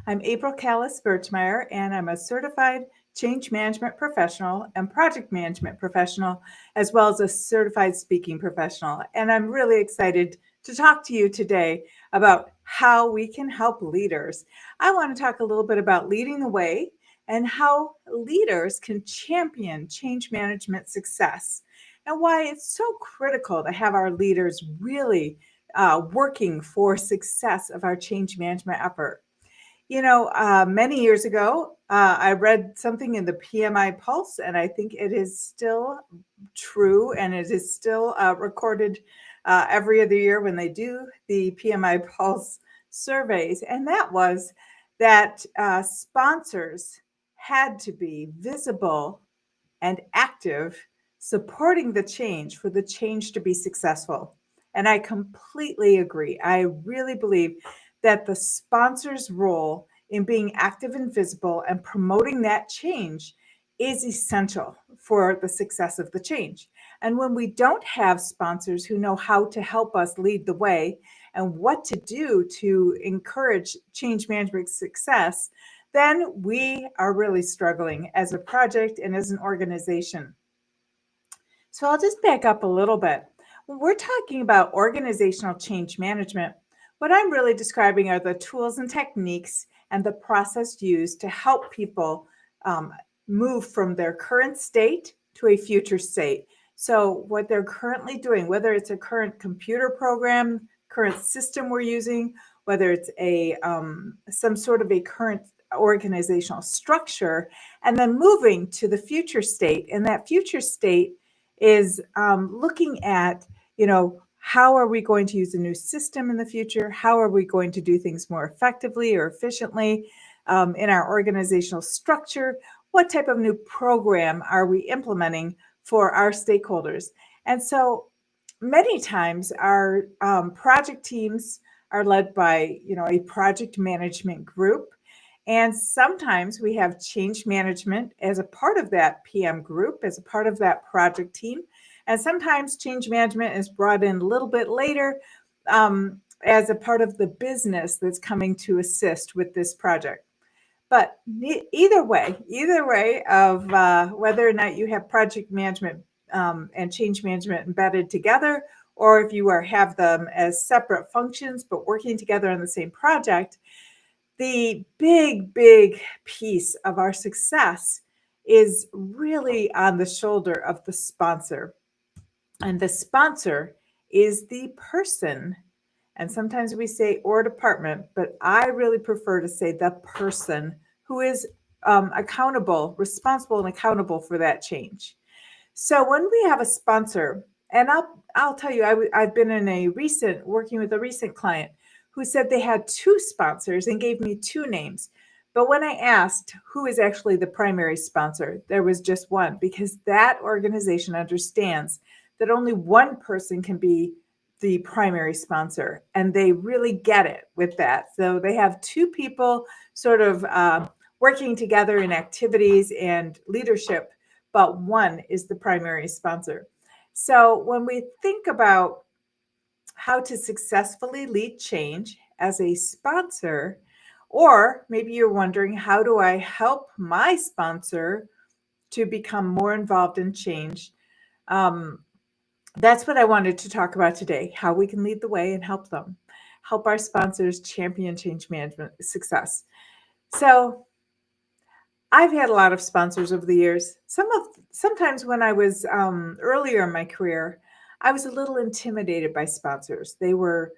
I'm April Callis Birchmeyer, and I'm a certified change management professional and project management professional, as well as a certified speaking professional. And I'm really excited to talk to you today about how we can help leaders. I want to talk a little bit about leading the way and how leaders can champion change management success, and why it's so critical to have our leaders really working for success of our change management effort. Many years ago, I read something in the PMI Pulse, and I think it is still true, and it is still recorded every other year when they do the PMI Pulse surveys. And that was that sponsors had to be visible and active, supporting the change for the change to be successful. And I completely agree. I really believe that the sponsor's role in being active and visible and promoting that change is essential for the success of the change. And when we don't have sponsors who know how to help us lead the way and what to do to encourage change management success, then we are really struggling as a project and as an organization. So I'll just back up a little bit. When we're talking about organizational change management, what I'm really describing are the tools and techniques and the process used to help people um, move from their current state to a future state. So, what they're currently doing, whether it's a current computer program, current system we're using, whether it's a some sort of a current organizational structure, and then moving to the future state. And that future state is looking at, how are we going to use a new system in the future? How are we going to do things more effectively or efficiently in our organizational structure? What type of new program are we implementing for our stakeholders? And so many times our project teams are led by, a project management group. And sometimes we have change management as a part of that PM group, as a part of that project team. And sometimes change management is brought in a little bit later as a part of the business that's coming to assist with this project. But either way of whether or not you have project management and change management embedded together, or if you have them as separate functions but working together on the same project, the big piece of our success is really on the shoulder of the sponsor. And the sponsor is the person, and sometimes we say or department, but I really prefer to say the person who is responsible and accountable for that change. So when we have a sponsor, and I'll tell you, I've been working with a recent client who said they had two sponsors and gave me two names. But when I asked who is actually the primary sponsor, there was just one, because that organization understands that only one person can be the primary sponsor, and they really get it with that. So they have two people sort of working together in activities and leadership, but one is the primary sponsor. So when we think about how to successfully lead change as a sponsor, or maybe you're wondering, how do I help my sponsor to become more involved in change? Um, that's what I wanted to talk about today, how we can lead the way and help our sponsors champion change management success. So I've had a lot of sponsors over the years. Sometimes when I was earlier in my career, I was a little intimidated by sponsors. They were,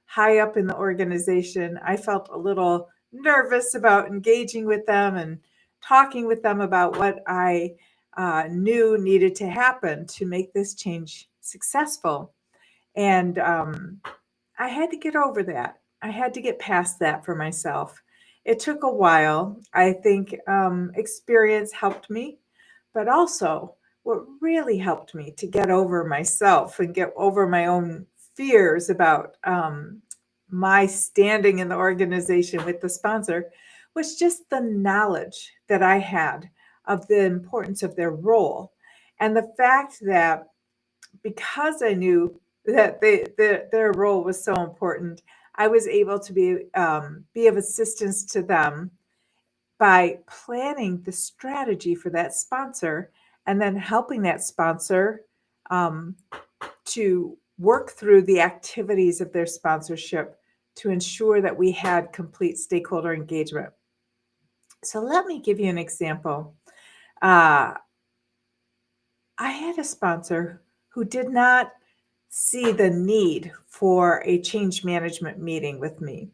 high up in the organization. I felt a little nervous about engaging with them and talking with them about what I knew needed to happen to make this change successful. And I had to get over that. I had to get past that for myself. It took a while. I think experience helped me, but also what really helped me to get over myself and get over my own fears about my standing in the organization with the sponsor was just the knowledge that I had of the importance of their role, and the fact that because I knew that their role was so important, I was able to be of assistance to them by planning the strategy for that sponsor and then helping that sponsor um, to work through the activities of their sponsorship to ensure that we had complete stakeholder engagement. So let me give you an example. Uh, I had a sponsor who did not see the need for a change management meeting with me.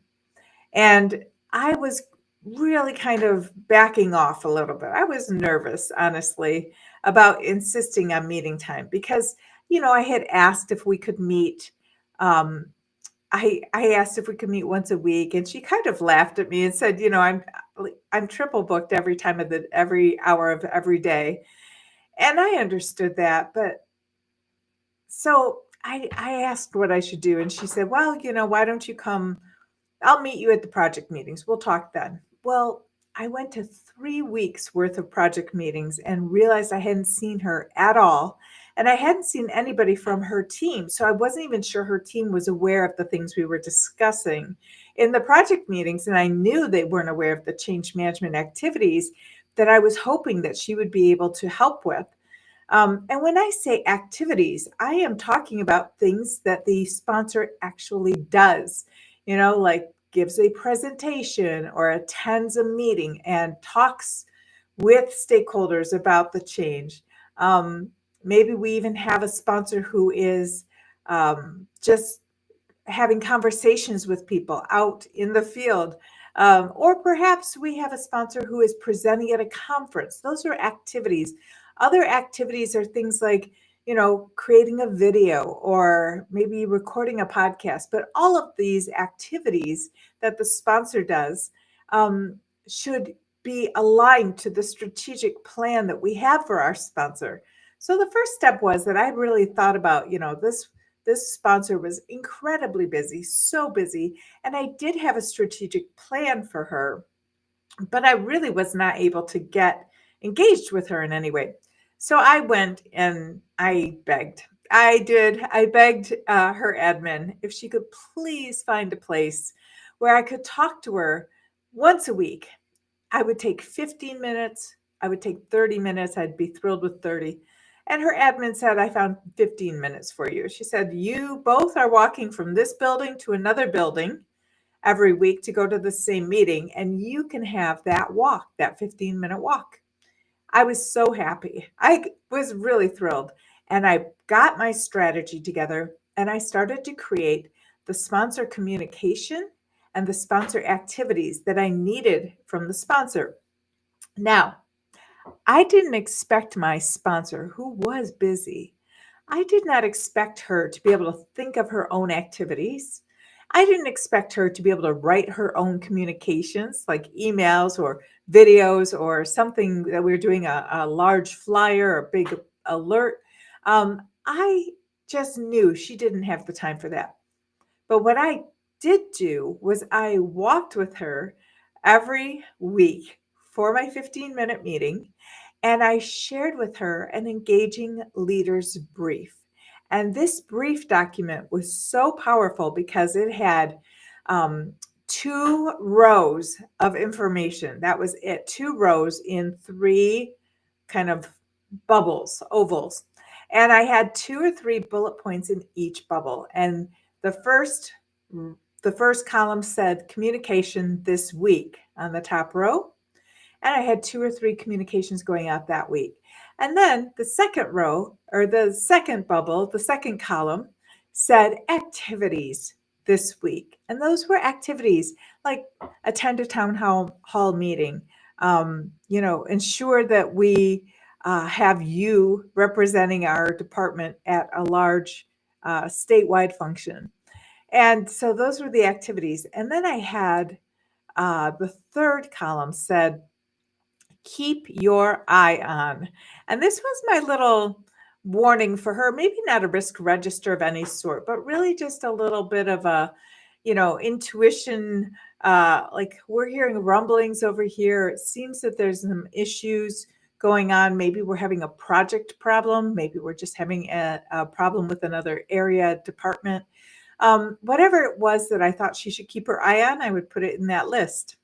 And I was really kind of backing off a little bit. I was nervous, honestly, about insisting on meeting time because, I had asked if we could meet. Um, I asked if we could meet once a week, and she kind of laughed at me and said, I'm triple booked every hour of every day, and I understood that, but so I asked what I should do, and she said, well, why don't you come? I'll meet you at the project meetings. We'll talk then. Well, I went to 3 weeks worth of project meetings and realized I hadn't seen her at all. And I hadn't seen anybody from her team. So I wasn't even sure her team was aware of the things we were discussing in the project meetings. And I knew they weren't aware of the change management activities that I was hoping that she would be able to help with. And when I say activities, I am talking about things that the sponsor actually does, like gives a presentation or attends a meeting and talks with stakeholders about the change. Um, Maybe we even have a sponsor who is just having conversations with people out in the field. Or perhaps we have a sponsor who is presenting at a conference. Those are activities. Other activities are things like, creating a video or maybe recording a podcast. But all of these activities that the sponsor does should be aligned to the strategic plan that we have for our sponsor. So the first step was that I really thought about, this sponsor was incredibly busy, so busy, and I did have a strategic plan for her, but I really was not able to get engaged with her in any way. So I went and I begged. I did. I begged her admin if she could please find a place where I could talk to her once a week. I would take 15 minutes. I would take 30 minutes. I'd be thrilled with 30. And her admin said, I found 15 minutes for you. She said, you both are walking from this building to another building every week to go to the same meeting, and you can have that walk, that 15-minute walk. I was so happy. I was really thrilled. And I got my strategy together and I started to create the sponsor communication and the sponsor activities that I needed from the sponsor. Now, I didn't expect my sponsor, who was busy, I did not expect her to be able to think of her own activities. I didn't expect her to be able to write her own communications like emails or videos or something that we were doing a large flyer or a big alert. I just knew she didn't have the time for that. But what I did do was I walked with her every week for my 15-minute meeting, and I shared with her an engaging leader's brief. And this brief document was so powerful because it had 2 rows of information. That was it, 2 rows in 3 kind of bubbles, ovals. And I had 2 or 3 bullet points in each bubble. And the first the first column said communication this week on the top row. And I had 2 or 3 communications going out that week. And then the second row, or the second bubble, the second column said activities this week. And those were activities like attend a town hall meeting, ensure that we have you representing our department at a large statewide function. And so those were the activities. And then I had the third column said, keep your eye on. And this was my little warning for her, maybe not a risk register of any sort, but really just a little bit of a, intuition. Like we're hearing rumblings over here. It seems that there's some issues going on. Maybe we're having a project problem. Maybe we're just having a problem with another area department. Whatever it was that I thought she should keep her eye on, I would put it in that list.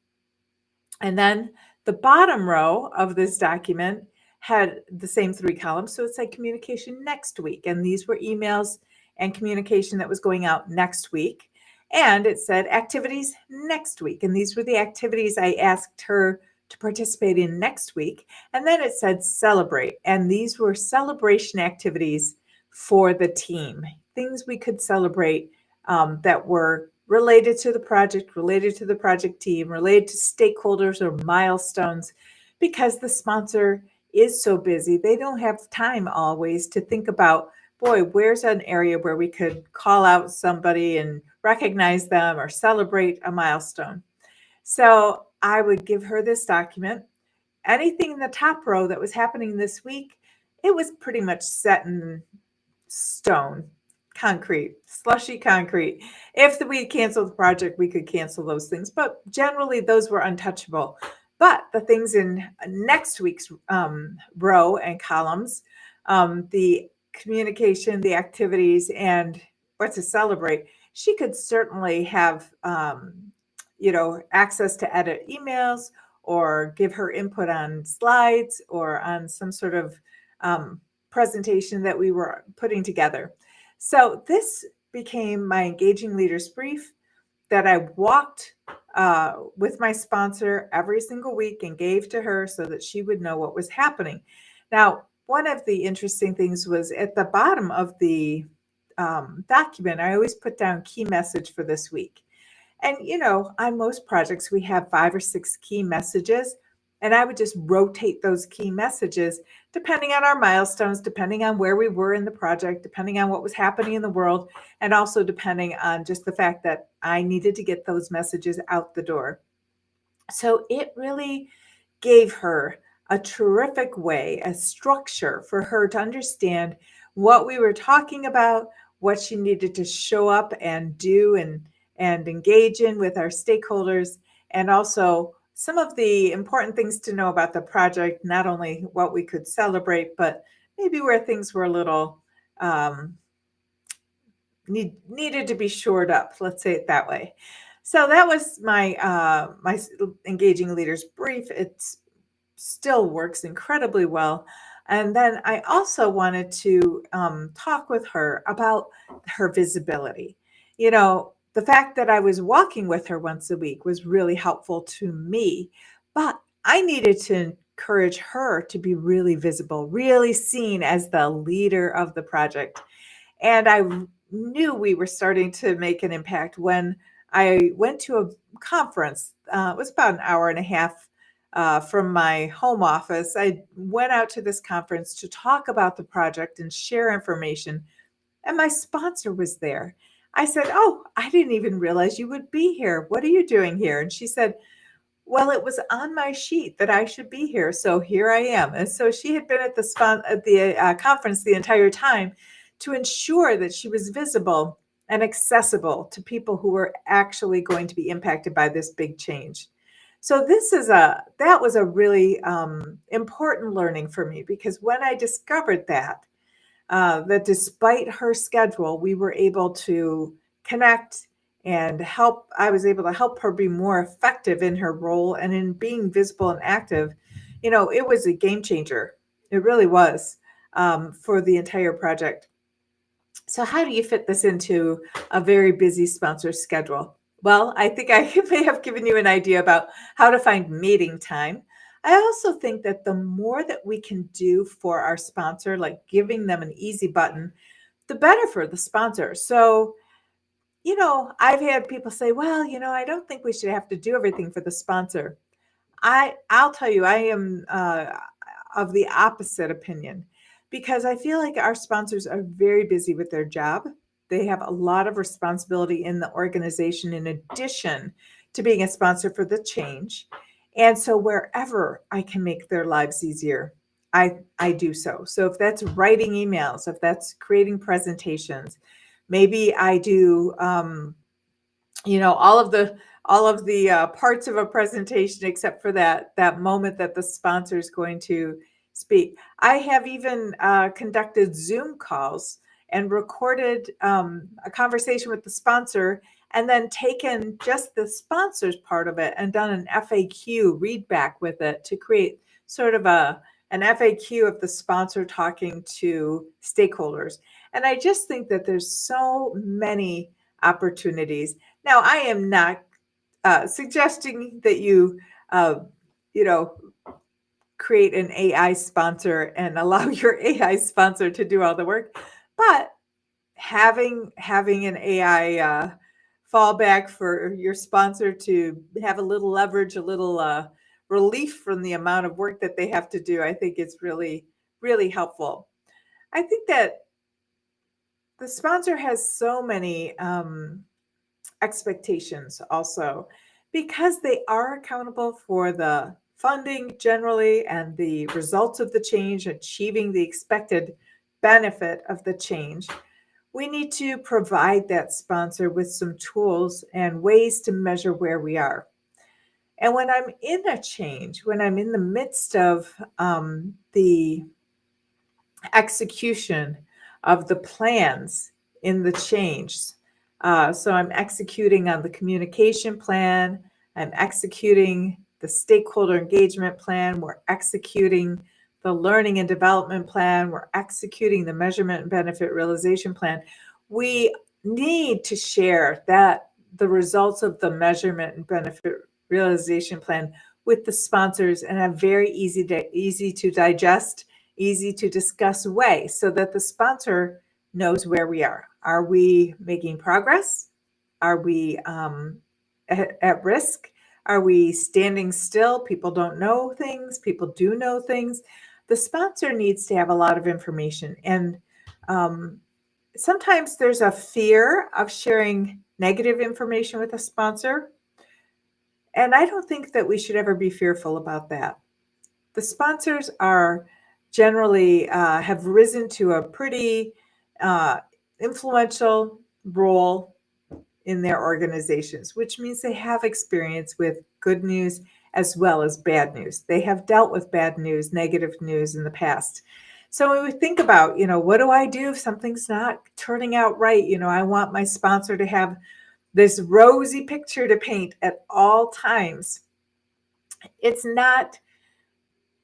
And then the bottom row of this document had the same 3 columns. So it said communication next week. And these were emails and communication that was going out next week. And it said activities next week. And these were the activities I asked her to participate in next week. And then it said celebrate. And these were celebration activities for the team, things we could celebrate that were related to the project team, related to stakeholders or milestones, because the sponsor is so busy. They don't have time always to think about, boy, where's an area where we could call out somebody and recognize them or celebrate a milestone. So I would give her this document. Anything in the top row that was happening this week, it was pretty much set in stone, concrete, slushy concrete. If we canceled the project, we could cancel those things, but generally those were untouchable. But the things in next week's row and columns, the communication, the activities, and what to celebrate, she could certainly have, access to edit emails or give her input on slides or on some sort of presentation that we were putting together. So this became my engaging leaders brief that I walked with my sponsor every single week and gave to her so that she would know what was happening. Now, one of the interesting things was at the bottom of the document, I always put down key message for this week. And, on most projects, we have 5 or 6 key messages. And I would just rotate those key messages depending on our milestones, depending on where we were in the project, depending on what was happening in the world, and also depending on just the fact that I needed to get those messages out the door. So it really gave her a terrific way, a structure for her to understand what we were talking about, what she needed to show up and do and engage in with our stakeholders, and also some of the important things to know about the project, not only what we could celebrate, but maybe where things were a little needed to be shored up. Let's say it that way. So that was my my engaging leaders brief. It still works incredibly well. And then I also wanted to talk with her about her visibility. The fact that I was walking with her once a week was really helpful to me, but I needed to encourage her to be really visible, really seen as the leader of the project. And I knew we were starting to make an impact when I went to a conference. It was about an hour and a half from my home office. I went out to this conference to talk about the project and share information, and my sponsor was there. I said, "Oh, I didn't even realize you would be here. What are you doing here?" And she said, "Well, it was on my sheet that I should be here, so here I am." And so she had been at the conference the entire time to ensure that she was visible and accessible to people who were actually going to be impacted by this big change. So that was a really important learning for me, because when I discovered that despite her schedule, we were able to connect and help. I was able to help her be more effective in her role and in being visible and active. It was a game changer. It really was, for the entire project. So how do you fit this into a very busy sponsor schedule? Well, I think I may have given you an idea about how to find meeting time. I also think that the more that we can do for our sponsor, like giving them an easy button, the better for the sponsor. So, I've had people say, well, I don't think we should have to do everything for the sponsor. I'll tell you, I am of the opposite opinion, because I feel like our sponsors are very busy with their job. They have a lot of responsibility in the organization in addition to being a sponsor for the change. And so wherever I can make their lives easier, I do so. So if that's writing emails, if that's creating presentations, maybe I do all of the parts of a presentation except for that moment that the sponsor is going to speak. I have even conducted Zoom calls and recorded a conversation with the sponsor and then taken just the sponsor's part of it and done an FAQ read back with it to create sort of an FAQ of the sponsor talking to stakeholders. And I just think that there's so many opportunities. Now, I am not suggesting that uh, you know, create an AI sponsor and allow your AI sponsor to do all the work, but having an AI fallback for your sponsor to have a little leverage, a little relief from the amount of work that they have to do, I think is really, really helpful. I think that the sponsor has so many expectations also because they are accountable for the funding generally and the results of the change, achieving the expected benefit of the change. We need to provide that sponsor with some tools and ways to measure where we are. And when I'm in a change, when I'm in the midst of the execution of the plans in the change, so I'm executing on the communication plan, I'm executing the stakeholder engagement plan, we're executing the learning and development plan, we're executing the measurement and benefit realization plan. We need to share that the results of the measurement and benefit realization plan with the sponsors in a very easy to digest, easy to discuss way so that the sponsor knows where we are. Are we making progress? Are we at risk? Are we standing still? People don't know things. People do know things. The sponsor needs to have a lot of information. And sometimes there's a fear of sharing negative information with a sponsor. And I don't think that we should ever be fearful about that. The sponsors are generally have risen to a pretty influential role in their organizations, which means they have experience with good news as well as bad news. They have dealt with bad news, negative news in the past. So when we think about, what do I do if something's not turning out right? I want my sponsor to have this rosy picture to paint at all times. It's not,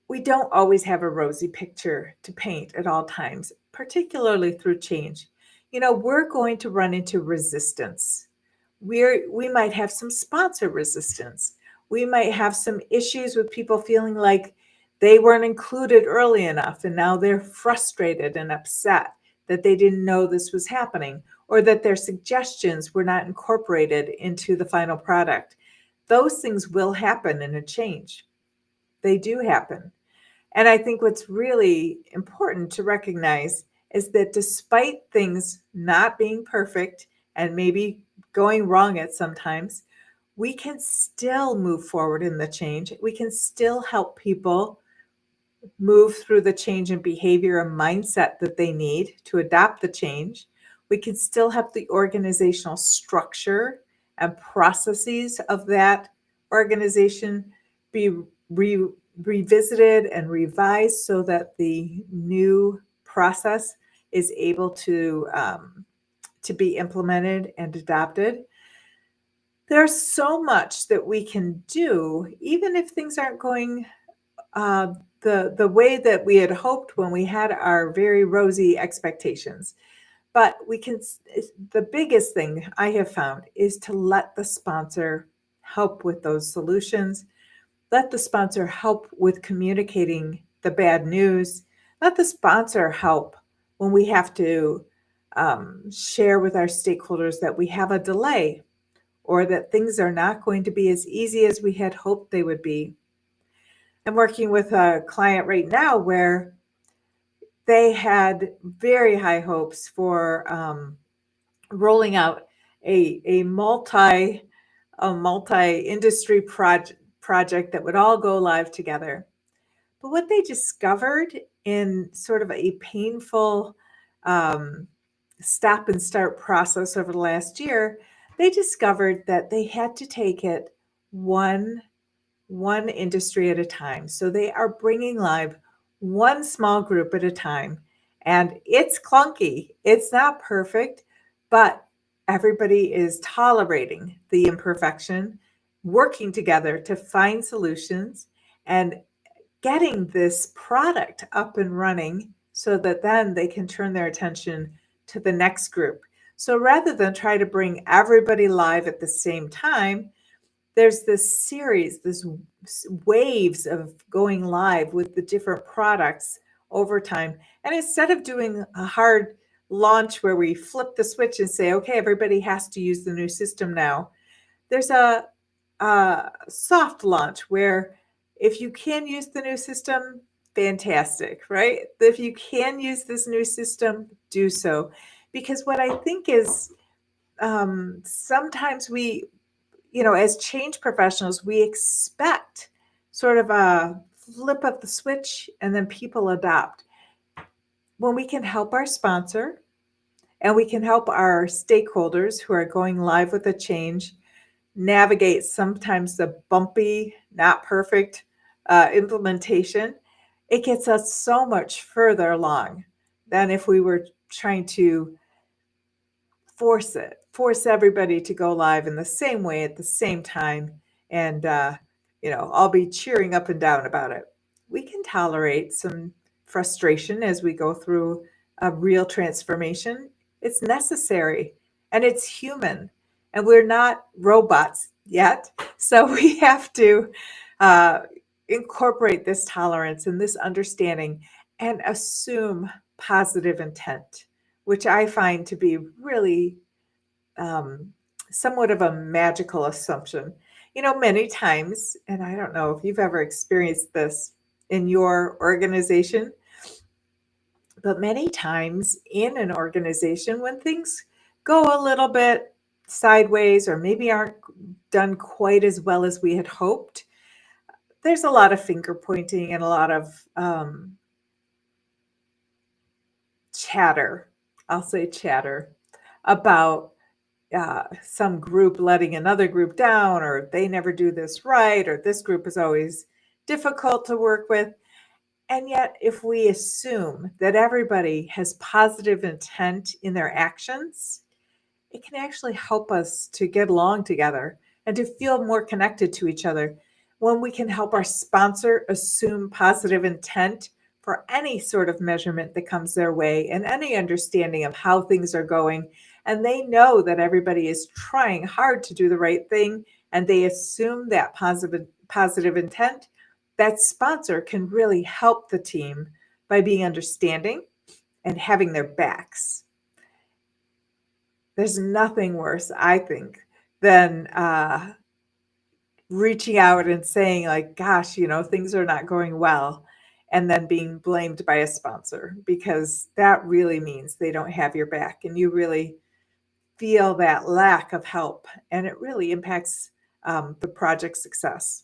we don't always have a rosy picture to paint at all times, particularly through change. We're going to run into resistance. We might have some sponsor resistance. We might have some issues with people feeling like they weren't included early enough and now they're frustrated and upset that they didn't know this was happening or that their suggestions were not incorporated into the final product. Those things will happen in a change. They do happen. And I think what's really important to recognize is that despite things not being perfect and maybe going wrong at sometimes, we can still move forward in the change. We can still help people move through the change in behavior and mindset that they need to adopt the change. We can still have the organizational structure and processes of that organization be revisited and revised so that the new process is able to be implemented and adopted. There's so much that we can do, even if things aren't going the way that we had hoped when we had our very rosy expectations. But the biggest thing I have found is to let the sponsor help with those solutions. Let the sponsor help with communicating the bad news. Let the sponsor help when we have to share with our stakeholders that we have a delay or that things are not going to be as easy as we had hoped they would be. I'm working with a client right now where they had very high hopes for rolling out a multi-industry project that would all go live together. But what they discovered in sort of a painful stop and start process over the last year, they discovered that they had to take it one industry at a time. So they are bringing live one small group at a time. And it's clunky. It's not perfect, but everybody is tolerating the imperfection, working together to find solutions, and getting this product up and running so that then they can turn their attention to the next group. So rather than try to bring everybody live at the same time, there's this series, this waves of going live with the different products over time. And instead of doing a hard launch where we flip the switch and say, okay, everybody has to use the new system now, there's a soft launch where if you can use the new system, fantastic, right? If you can use this new system, do so. Because what I think is sometimes we, as change professionals, we expect sort of a flip of the switch and then people adopt. When we can help our sponsor and we can help our stakeholders who are going live with a change navigate sometimes the bumpy, not perfect implementation, it gets us so much further along than if we were trying to force everybody to go live in the same way at the same time. And, I'll be cheering up and down about it. We can tolerate some frustration as we go through a real transformation. It's necessary and it's human, and we're not robots yet. So we have to uh, incorporate this tolerance and this understanding and assume positive intent, which I find to be really um, somewhat of a magical assumption. Many times, and I don't know if you've ever experienced this in your organization, but many times in an organization, when things go a little bit sideways or maybe aren't done quite as well as we had hoped, there's a lot of finger pointing and a lot of chatter. I'll say chatter about some group letting another group down, or they never do this right, or this group is always difficult to work with. And yet, if we assume that everybody has positive intent in their actions, it can actually help us to get along together and to feel more connected to each other. When we can help our sponsor assume positive intent for any sort of measurement that comes their way and any understanding of how things are going, and they know that everybody is trying hard to do the right thing, and they assume that positive intent, that sponsor can really help the team by being understanding and having their backs. There's nothing worse, I think, than reaching out and saying, like, gosh, things are not going well, and then being blamed by a sponsor, because that really means they don't have your back and you really feel that lack of help, and it really impacts the project success.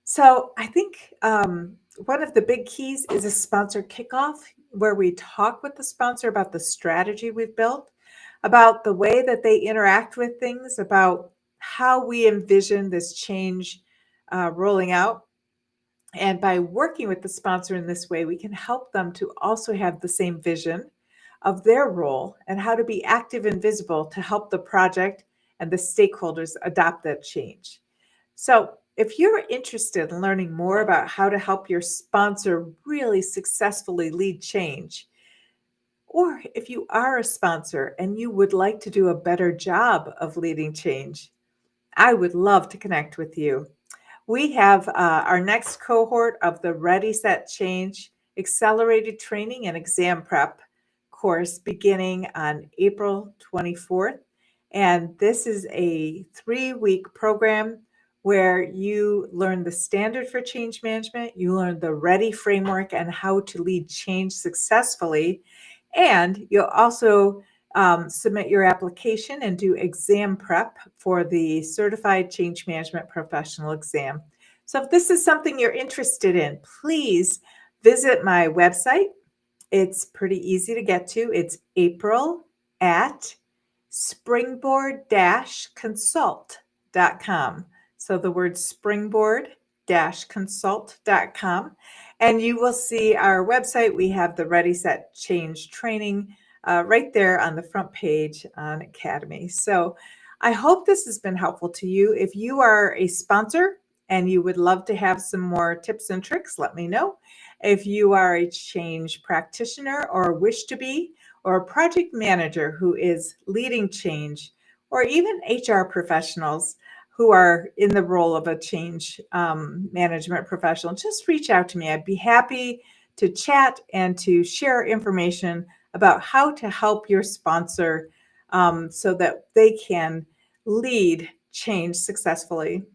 So I think one of the big keys is a sponsor kickoff, where we talk with the sponsor about the strategy we've built, about the way that they interact with things, about how we envision this change rolling out. And by working with the sponsor in this way, we can help them to also have the same vision of their role and how to be active and visible to help the project and the stakeholders adopt that change. So, if you're interested in learning more about how to help your sponsor really successfully lead change, or if you are a sponsor and you would like to do a better job of leading change, I would love to connect with you. We have our next cohort of the Ready, Set, Change Accelerated Training and Exam Prep course beginning on April 24th. And this is a 3-week program where you learn the standard for change management, you learn the Ready framework and how to lead change successfully, and you'll also submit your application and do exam prep for the Certified Change Management Professional exam. So if this is something you're interested in, please visit my website. It's pretty easy to get to. It's April at springboard-consult.com. So the word springboard consult.com. And you will see our website. We have the Ready, Set, Change training right there on the front page on Academy. So I hope this has been helpful to you. If you are a sponsor and you would love to have some more tips and tricks, let me know. If you are a change practitioner or wish to be, or a project manager who is leading change, or even HR professionals who are in the role of a change management professional, just reach out to me. I'd be happy to chat and to share information about how to help your sponsor so that they can lead change successfully.